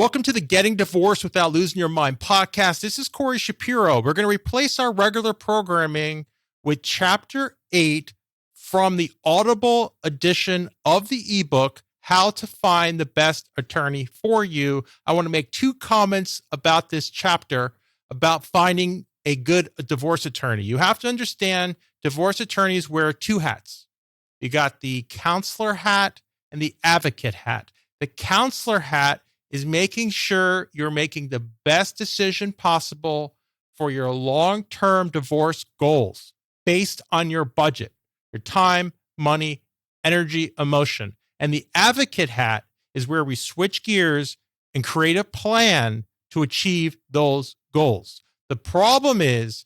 Welcome to the Getting Divorced Without Losing Your Mind podcast. This is Corey Shapiro. We're going to replace our regular programming with Chapter 8 from the Audible edition of the eBook, How to Find the Best Attorney for You. I want to make two comments about this chapter about finding a good divorce attorney. You have to understand divorce attorneys wear two hats. You got the counselor hat and the advocate hat. The counselor hat is making sure you're making the best decision possible for your long-term divorce goals based on your budget, your time, money, energy, emotion. And the advocate hat is where we switch gears and create a plan to achieve those goals. The problem is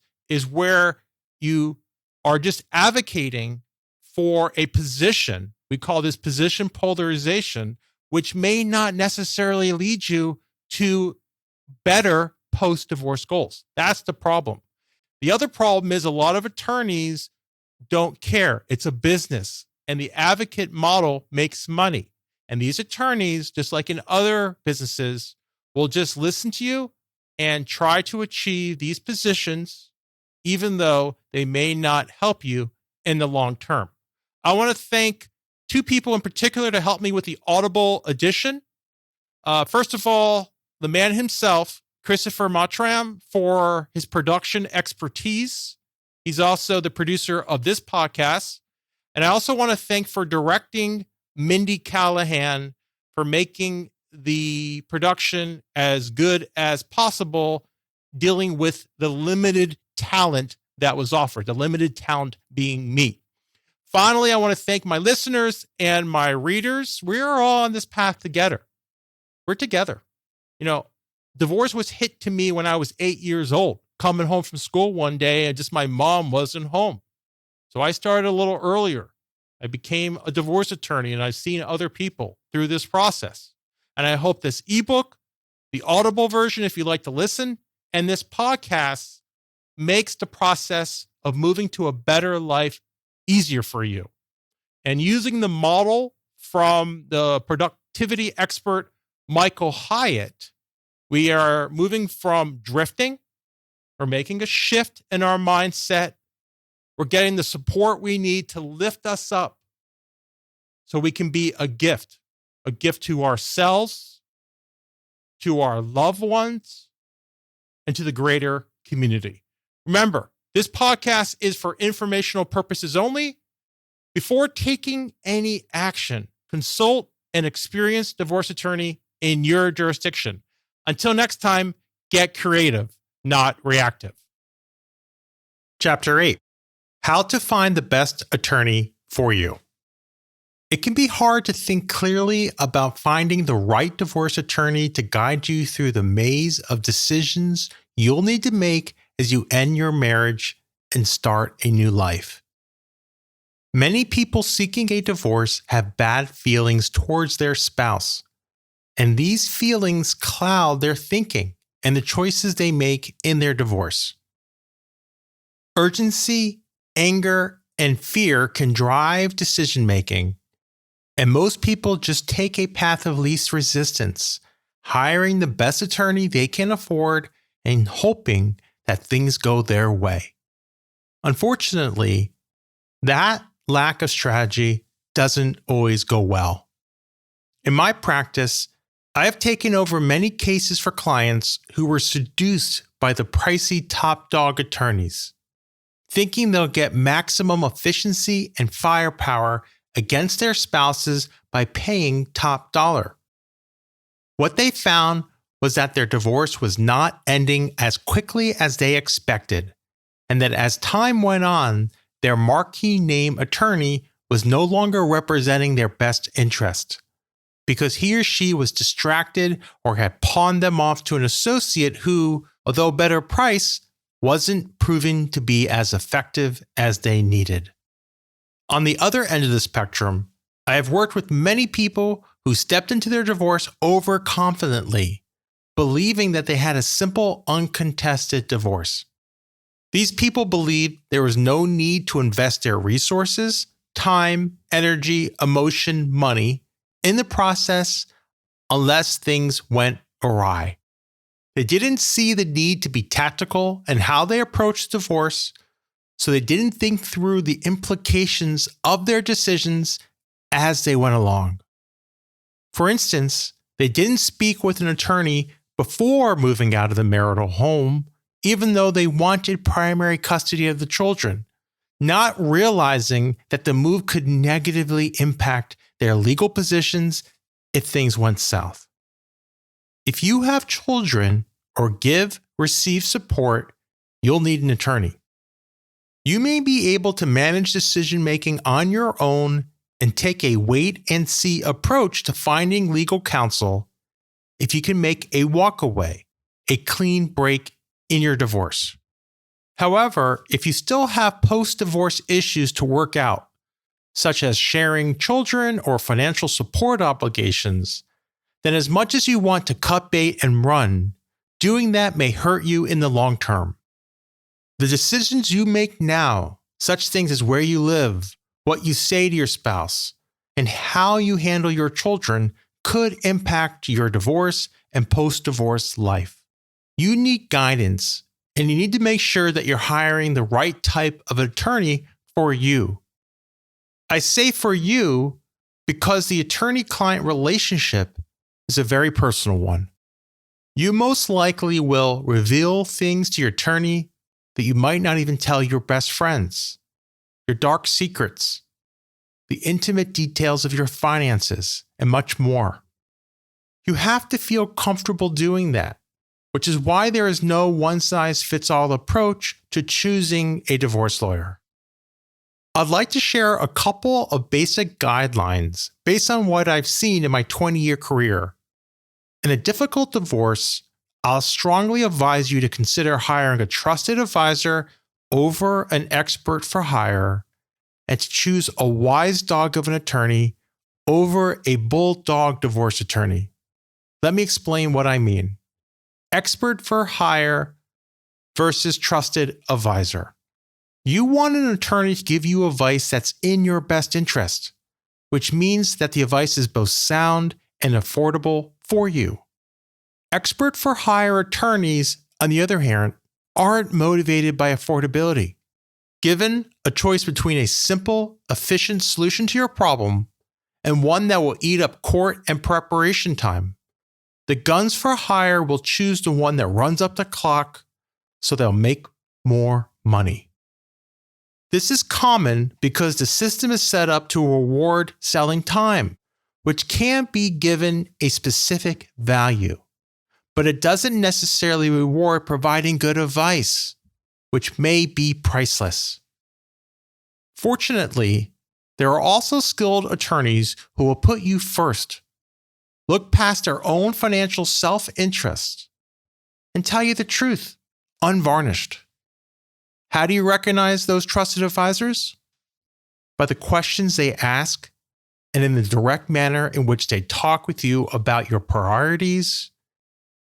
where you are just advocating for a position. We call this position polarization, which may not necessarily lead you to better post-divorce goals. That's the problem. The other problem is a lot of attorneys don't care. It's a business, and the advocate model makes money. And these attorneys, just like in other businesses, will just listen to you and try to achieve these positions, even though they may not help you in the long term. I want to thank two people in particular to help me with the Audible edition. First of all, the man himself, Christopher Mottram, for his production expertise. He's also the producer of this podcast. And I also want to thank for directing Mindy Callahan for making the production as good as possible, dealing with the limited talent that was offered, the limited talent being me. Finally, I want to thank my listeners and my readers. We're all on this path together. We're together. You know, divorce was hit to me when I was 8 years old, coming home from school one day and just my mom wasn't home. So I started a little earlier. I became a divorce attorney, and I've seen other people through this process. And I hope this ebook, the Audible version, if you like to listen, and this podcast makes the process of moving to a better life easier for you. And using the model from the productivity expert Michael Hyatt, we are moving from drifting. We're making a shift in our mindset. We're getting the support we need to lift us up so we can be a gift to ourselves, to our loved ones, and to the greater community. Remember, this podcast is for informational purposes only. Before taking any action, consult an experienced divorce attorney in your jurisdiction. Until next time, get creative, not reactive. Chapter 8, How to Find the Best Attorney for You. It can be hard to think clearly about finding the right divorce attorney to guide you through the maze of decisions you'll need to make as you end your marriage and start a new life. Many people seeking a divorce have bad feelings towards their spouse, and these feelings cloud their thinking and the choices they make in their divorce. Urgency, anger, and fear can drive decision-making, and most people just take a path of least resistance, hiring the best attorney they can afford and hoping that things go their way. Unfortunately, that lack of strategy doesn't always go well. In my practice, I have taken over many cases for clients who were seduced by the pricey top dog attorneys, thinking they'll get maximum efficiency and firepower against their spouses by paying top dollar. What they found was that their divorce was not ending as quickly as they expected, and that as time went on, their marquee name attorney was no longer representing their best interest, because he or she was distracted or had pawned them off to an associate who, although better price, wasn't proving to be as effective as they needed. On the other end of the spectrum, I have worked with many people who stepped into their divorce overconfidently, believing that they had a simple, uncontested divorce. These people believed there was no need to invest their resources, time, energy, emotion, money in the process unless things went awry. They didn't see the need to be tactical in how they approached divorce, so they didn't think through the implications of their decisions as they went along. For instance, they didn't speak with an attorney before moving out of the marital home, even though they wanted primary custody of the children, not realizing that the move could negatively impact their legal positions if things went south. If you have children or receive support, you'll need an attorney. You may be able to manage decision-making on your own and take a wait-and-see approach to finding legal counsel if you can make a walkaway, a clean break in your divorce. However, if you still have post-divorce issues to work out, such as sharing children or financial support obligations, then as much as you want to cut bait and run, doing that may hurt you in the long term. The decisions you make now, such things as where you live, what you say to your spouse, and how you handle your children could impact your divorce and post-divorce life. You need guidance, and you need to make sure that you're hiring the right type of attorney for you. I say for you because the attorney-client relationship is a very personal one. You most likely will reveal things to your attorney that you might not even tell your best friends, your dark secrets, the intimate details of your finances, and much more. You have to feel comfortable doing that, which is why there is no one-size-fits-all approach to choosing a divorce lawyer. I'd like to share a couple of basic guidelines based on what I've seen in my 20-year career. In a difficult divorce, I'll strongly advise you to consider hiring a trusted advisor over an expert for hire and to choose a wise dog of an attorney over a bulldog divorce attorney. Let me explain what I mean. Expert for hire versus trusted advisor. You want an attorney to give you advice that's in your best interest, which means that the advice is both sound and affordable for you. Expert for hire attorneys, on the other hand, aren't motivated by affordability. Given a choice between a simple, efficient solution to your problem and one that will eat up court and preparation time, the guns for hire will choose the one that runs up the clock so they'll make more money. This is common because the system is set up to reward selling time, which can be given a specific value, but it doesn't necessarily reward providing good advice, which may be priceless. Fortunately, there are also skilled attorneys who will put you first, look past their own financial self-interest, and tell you the truth, unvarnished. How do you recognize those trusted advisors? By the questions they ask and in the direct manner in which they talk with you about your priorities,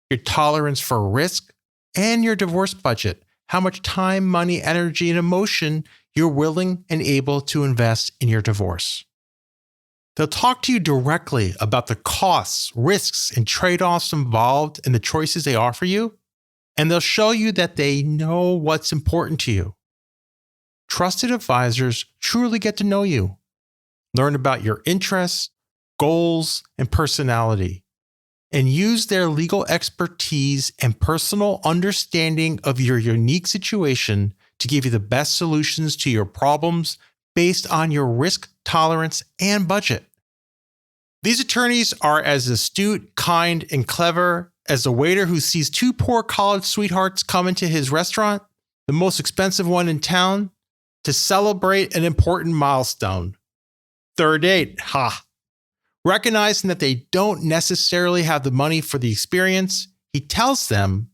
your tolerance for risk, and your divorce budget, how much time, money, energy, and emotion you're willing and able to invest in your divorce. They'll talk to you directly about the costs, risks, and trade-offs involved in the choices they offer you, and they'll show you that they know what's important to you. Trusted advisors truly get to know you, learn about your interests, goals, and personality, and use their legal expertise and personal understanding of your unique situation to give you the best solutions to your problems based on your risk tolerance and budget. These attorneys are as astute, kind, and clever as the waiter who sees two poor college sweethearts come into his restaurant, the most expensive one in town, to celebrate an important milestone. Third date, Recognizing that they don't necessarily have the money for the experience, he tells them,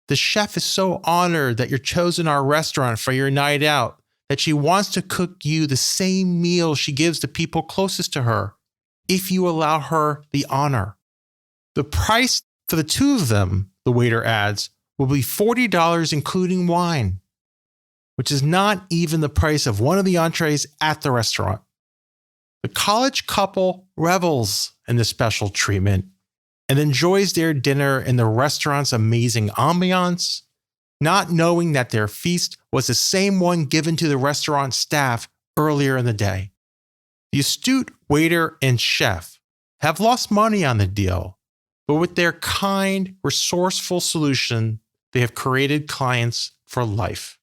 "The chef is so honored that you're chosen our restaurant for your night out that she wants to cook you the same meal she gives the people closest to her, if you allow her the honor. The price for the two of them," the waiter adds, "will be $40 including wine," which is not even the price of one of the entrees at the restaurant. The college couple revels in this special treatment, and enjoys their dinner in the restaurant's amazing ambiance, not knowing that their feast was the same one given to the restaurant staff earlier in the day. The astute waiter and chef have lost money on the deal, but with their kind, resourceful solution, they have created clients for life.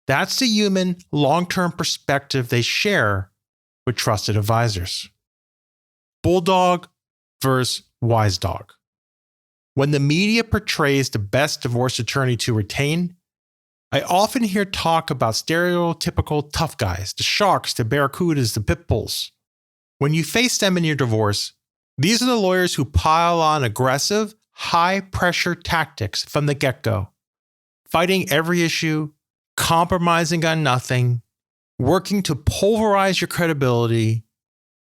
That's the human, long-term perspective they share with trusted advisors. Bulldog versus wise dog. When the media portrays the best divorce attorney to retain, I often hear talk about stereotypical tough guys, the sharks, the barracudas, the pit bulls. When you face them in your divorce, these are the lawyers who pile on aggressive, high-pressure tactics from the get-go, fighting every issue, compromising on nothing, working to pulverize your credibility,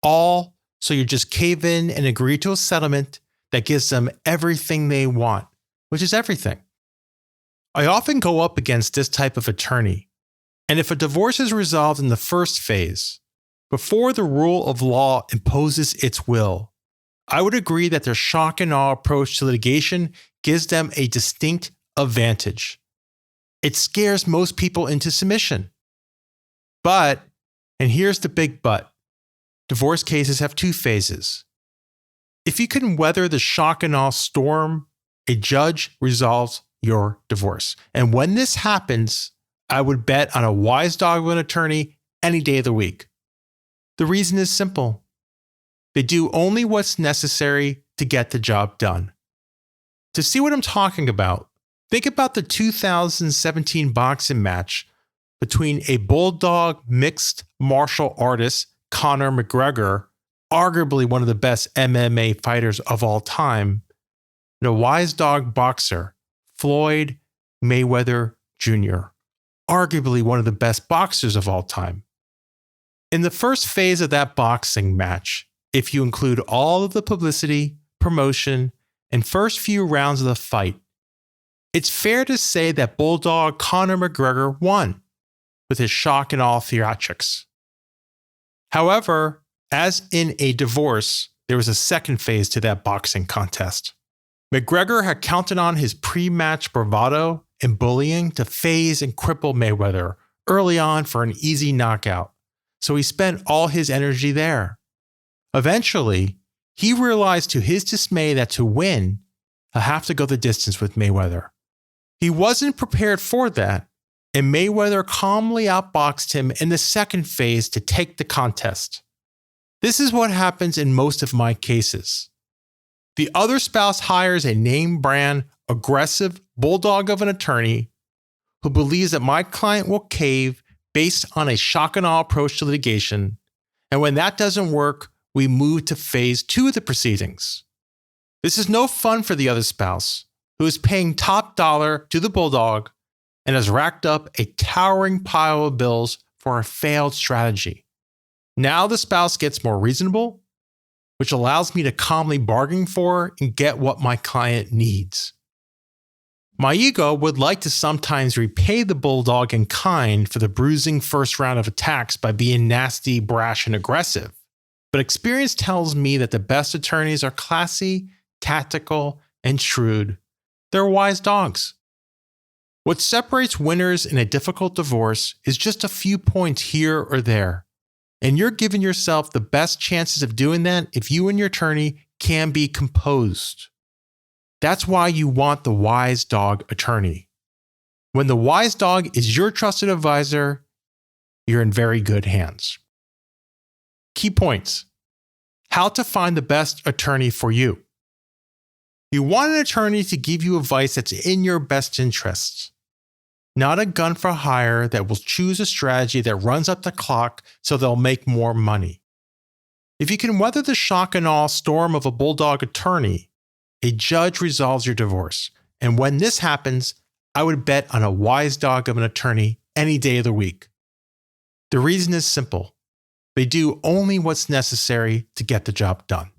all so you just cave in and agree to a settlement that gives them everything they want, which is everything. I often go up against this type of attorney, and if a divorce is resolved in the first phase, before the rule of law imposes its will, I would agree that their shock and awe approach to litigation gives them a distinct advantage. It scares most people into submission. But, and here's the big but, divorce cases have two phases. If you can weather the shock and awe storm, a judge resolves your divorce. And when this happens, I would bet on a wise dog of an attorney any day of the week. The reason is simple. They do only what's necessary to get the job done. To see what I'm talking about, think about the 2017 boxing match between a bulldog mixed martial artist, Conor McGregor, arguably one of the best MMA fighters of all time, and a wise dog boxer, Floyd Mayweather Jr., arguably one of the best boxers of all time. In the first phase of that boxing match, if you include all of the publicity, promotion, and first few rounds of the fight, it's fair to say that Bulldog Conor McGregor won with his shock and awe theatrics. However, as in a divorce, there was a second phase to that boxing contest. McGregor had counted on his pre-match bravado and bullying to phase and cripple Mayweather early on for an easy knockout, so he spent all his energy there. Eventually, he realized to his dismay that to win, he'll have to go the distance with Mayweather. He wasn't prepared for that, and Mayweather calmly outboxed him in the second phase to take the contest. This is what happens in most of my cases. The other spouse hires a name brand, aggressive bulldog of an attorney who believes that my client will cave based on a shock and awe approach to litigation, and when that doesn't work, we move to phase 2 of the proceedings. This is no fun for the other spouse, who is paying top dollar to the bulldog and has racked up a towering pile of bills for a failed strategy. Now the spouse gets more reasonable, which allows me to calmly bargain for and get what my client needs. My ego would like to sometimes repay the bulldog in kind for the bruising first round of attacks by being nasty, brash, and aggressive. But experience tells me that the best attorneys are classy, tactical, and shrewd. They're wise dogs. What separates winners in a difficult divorce is just a few points here or there. And you're giving yourself the best chances of doing that if you and your attorney can be composed. That's why you want the wise dog attorney. When the wise dog is your trusted advisor, you're in very good hands. Key points. How to find the best attorney for you. You want an attorney to give you advice that's in your best interests, not a gun for hire that will choose a strategy that runs up the clock so they'll make more money. If you can weather the shock and awe storm of a bulldog attorney, a judge resolves your divorce. And when this happens, I would bet on a wise dog of an attorney any day of the week. The reason is simple. They do only what's necessary to get the job done.